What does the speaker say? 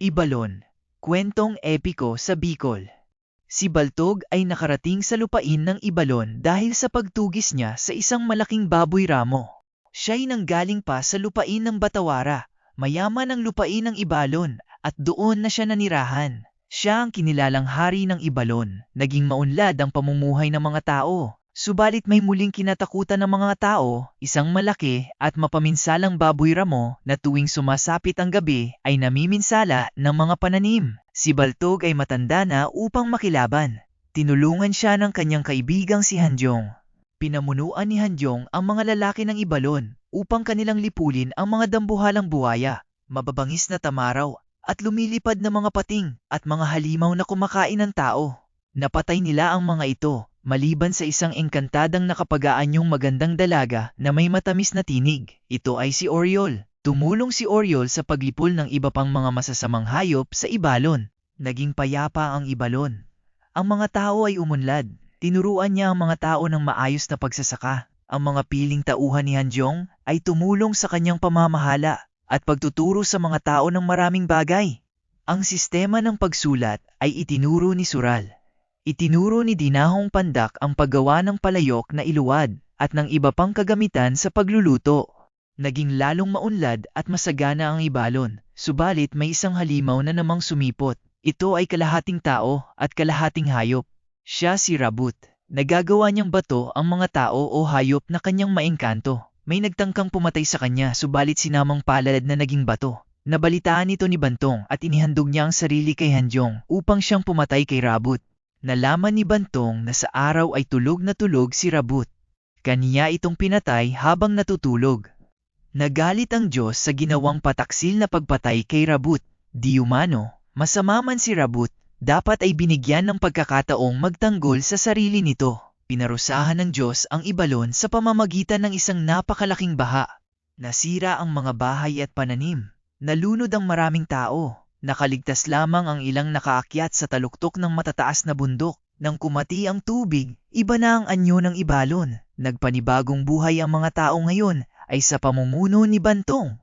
Ibalon, kwentong epiko sa Bicol. Si Baltog ay nakarating sa lupain ng Ibalon dahil sa pagtugis niya sa isang malaking baboy ramo. Siya'y nanggaling pa sa lupain ng Batawara, mayaman ang lupain ng Ibalon, at doon na siya nanirahan. Siya ang kinilalang hari ng Ibalon, naging maunlad ang pamumuhay ng mga tao. Subalit may muling kinatakutan ng mga tao, isang malaki at mapaminsalang baboy ramo na tuwing sumasapit ang gabi ay namiminsala ng mga pananim. Si Baltog ay matanda na upang makilaban. Tinulungan siya ng kanyang kaibigang si Hanjong. Pinamunuan ni Hanjong ang mga lalaki ng Ibalon upang kanilang lipulin ang mga dambuhalang buwaya, mababangis na tamaraw, at lumilipad na mga pating at mga halimaw na kumakain ng tao. Napatay nila ang mga ito, maliban sa isang engkantadang nakapag-aanyong magandang dalaga na may matamis na tinig. Ito ay si Oriol. Tumulong si Oriol sa paglipol ng iba pang mga masasamang hayop sa Ibalon. Naging payapa ang Ibalon. Ang mga tao ay umunlad. Tinuruan niya ang mga tao ng maayos na pagsasaka. Ang mga piling tauhan ni Hanjong ay tumulong sa kanyang pamamahala at pagtuturo sa mga tao ng maraming bagay. Ang sistema ng pagsulat ay itinuro ni Sural. Itinuro ni Dinahong Pandak ang paggawa ng palayok na iluwad at ng iba pang kagamitan sa pagluluto. Naging lalong maunlad at masagana ang Ibalon, subalit may isang halimaw na namang sumipot. Ito ay kalahating tao at kalahating hayop. Siya si Rabut. Nagagawa niyang bato ang mga tao o hayop na kanyang maengkanto. May nagtangkang pumatay sa kanya subalit sinamang palad na naging bato. Nabalitaan ito ni Bantong at inihandog niya ang sarili kay Hanjong upang siyang pumatay kay Rabut. Nalaman ni Bantong na sa araw ay tulog na tulog si Rabut. Kaniya itong pinatay habang natutulog. Nagalit ang Diyos sa ginawang pataksil na pagpatay kay Rabut. Di umano, masama man si Rabut, dapat ay binigyan ng pagkakataong magtanggol sa sarili nito. Pinarusahan ng Diyos ang Ibalon sa pamamagitan ng isang napakalaking baha. Nasira ang mga bahay at pananim. Nalunod ang maraming tao. Nakaligtas lamang ang ilang nakaakyat sa taluktok ng matataas na bundok. Nang kumati ang tubig, iba na ang anyo ng Ibalon. Nagpanibagong buhay ang mga tao ngayon ay sa pamumuno ni Bantong.